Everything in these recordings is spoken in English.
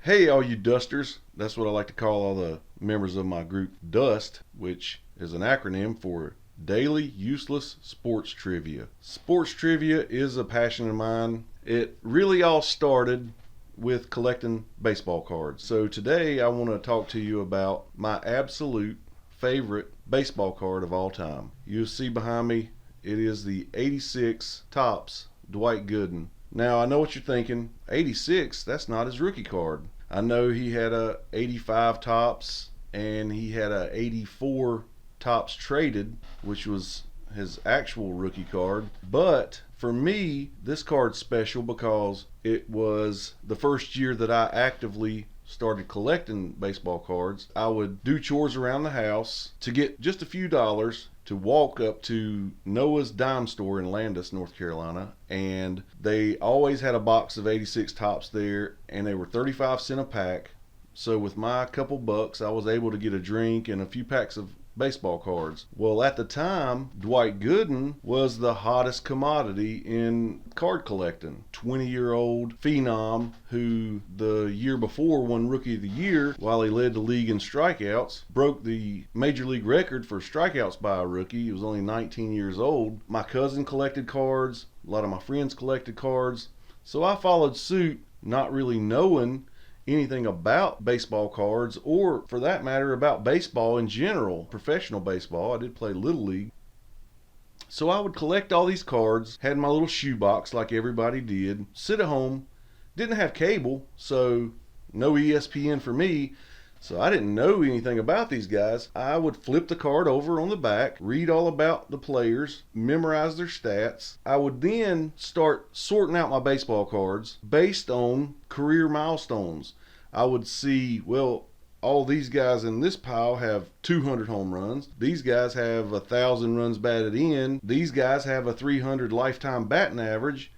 Hey, all you dusters. That's what I like to call all the members of my group, DUST, which is an acronym for Daily Useless Sports Trivia. Sports trivia is a passion of mine. It really all started with collecting baseball cards. So today I want to talk to you about my absolute favorite baseball card of all time. You'll see behind me, it is the 86 Topps Dwight Gooden. Now I know what you're thinking, 86, that's not his rookie card. I know he had a 85 Topps and he had a 84 Topps traded, which was his actual rookie card. But for me, this card's special because it was the first year that I actively started collecting baseball cards. I would do chores around the house to get just a few dollars to walk up to Noah's Dime Store in Landis, North Carolina, and they always had a box of 86 Topps there, and they were 35 cents a pack. So with my couple bucks, I was able to get a drink and a few packs of baseball cards. Well, at the time, Dwight Gooden was the hottest commodity in card collecting. 20-year-old phenom who the year before won Rookie of the Year while he led the league in strikeouts, broke the major league record for strikeouts by a rookie. He was only 19 years old. My cousin collected cards. A lot of my friends collected cards. So I followed suit, not really knowing anything about baseball cards, or for that matter about baseball in general, professional baseball. I did play little league. So I would collect all these cards, had my little shoebox like everybody did, sit at home, didn't have cable, so no ESPN for me, so I didn't know anything about these guys. I would flip the card over on the back, read all about the players, memorize their stats. I would then start sorting out my baseball cards based on career milestones. I would see, well, all these guys in this pile have 200 home runs. These guys have 1,000 runs batted in. These guys have a 300 lifetime batting average.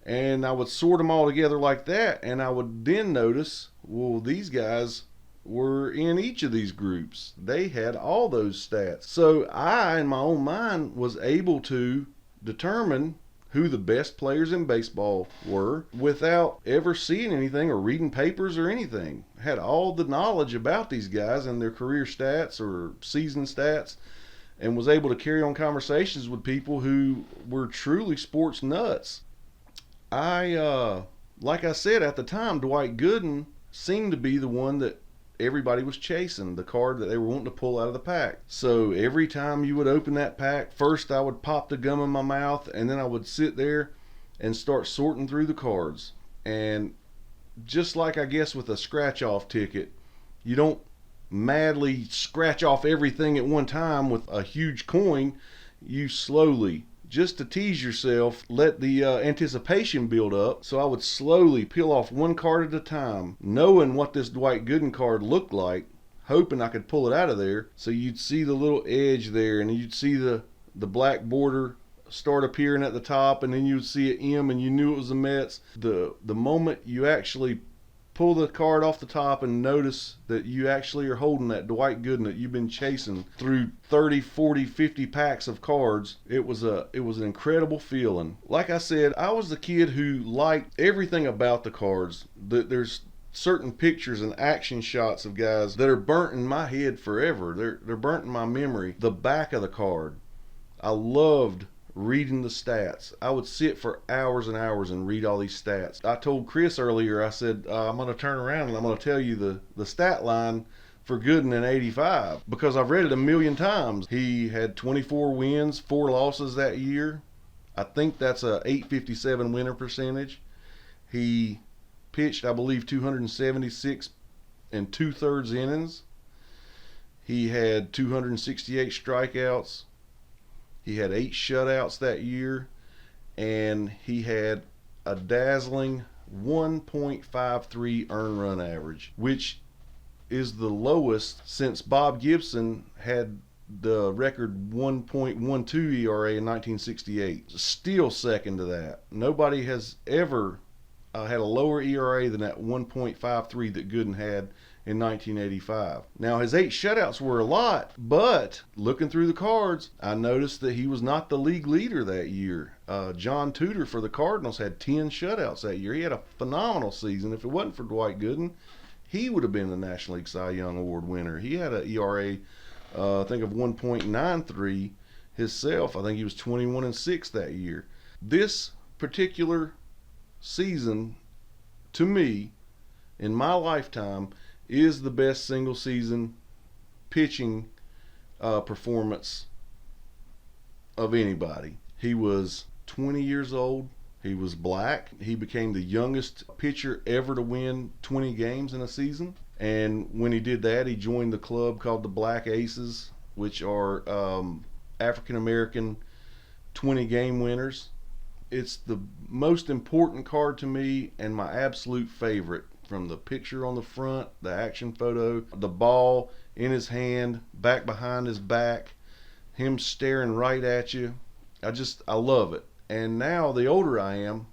And I would sort them all together like that. And I would then notice, well, these guys were in each of these groups. They had all those stats. So I, in my own mind, was able to determine who the best players in baseball were without ever seeing anything or reading papers or anything. I had all the knowledge about these guys and their career stats or season stats, and was able to carry on conversations with people who were truly sports nuts. Like I said, at the time, Dwight Gooden seemed to be the one that everybody was chasing, the card that they were wanting to pull out of the pack. So every time you would open that pack, first I would pop the gum in my mouth, and then I would sit there and start sorting through the cards. And just like I guess with a scratch off ticket, you don't madly scratch off everything at one time with a huge coin. You slowly, just to tease yourself, let the anticipation build up. So I would slowly peel off one card at a time, knowing what this Dwight Gooden card looked like, hoping I could pull it out of there. So you'd see the little edge there, and you'd see the black border start appearing at the top, and then you'd see an M, and you knew it was the Mets. The moment you actually pull the card off the top and notice that you actually are holding that Dwight Gooden that you've been chasing through 30, 40, 50 packs of cards, it was an incredible feeling. Like I said, I was the kid who liked everything about the cards. There's certain pictures and action shots of guys that are burnt in my head forever. They're burnt in my memory. The back of the card, I loved reading the stats. I would sit for hours and hours and read all these stats. I told Chris earlier, I said, I'm going to turn around and I'm going to tell you the stat line for Gooden in 85 because I've read it a million times. He had 24 wins, 4 losses that year. I think that's a .857 winner percentage. He pitched, I believe, 276 and 2/3 innings. He had 268 strikeouts. He had 8 shutouts that year, and he had a dazzling 1.53 earned run average, which is the lowest since Bob Gibson had the record 1.12 ERA in 1968. Still second to that. Nobody has ever had a lower ERA than that 1.53 that Gooden had in 1985. Now, his 8 shutouts were a lot, but looking through the cards, I noticed that he was not the league leader that year. John Tudor for the Cardinals had 10 shutouts that year. He had a phenomenal season. If it wasn't for Dwight Gooden, he would have been the National League Cy Young Award winner. He had an ERA, I think, of 1.93 himself. I think he was 21-6 that year. This particular season, to me, in my lifetime, is the best single season pitching performance of anybody. He was 20 years old. He was black. He became the youngest pitcher ever to win 20 games in a season. And when he did that, he joined the club called the Black Aces, which are African American 20 game winners. It's the most important card to me and my absolute favorite. From the picture on the front, the action photo, the ball in his hand, back behind his back, him staring right at you. I love it. And now, the older I am,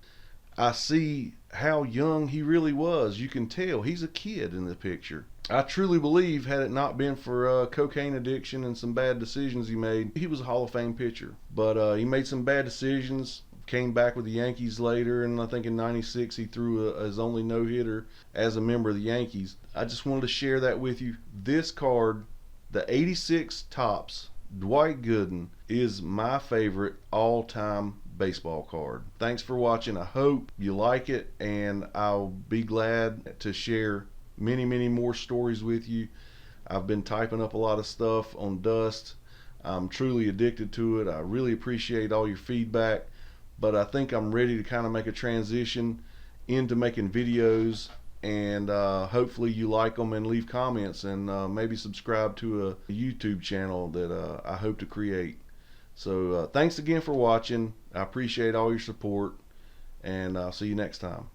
I see how young he really was. You can tell he's a kid in the picture. I truly believe, had it not been for cocaine addiction and some bad decisions he made, he was a Hall of Fame pitcher. But he made some bad decisions, came back with the Yankees later, and I think in '96 he threw his only no-hitter as a member of the Yankees. I just wanted to share that with you. This card, the '86 Topps Dwight Gooden, is my favorite all-time baseball card. Thanks for watching. I hope you like it, and I'll be glad to share many, many more stories with you. I've been typing up a lot of stuff on Dust. I'm truly addicted to it. I really appreciate all your feedback, but I think I'm ready to kind of make a transition into making videos, and hopefully you like them and leave comments, and maybe subscribe to a YouTube channel that I hope to create. So thanks again for watching. I appreciate all your support, and I'll see you next time.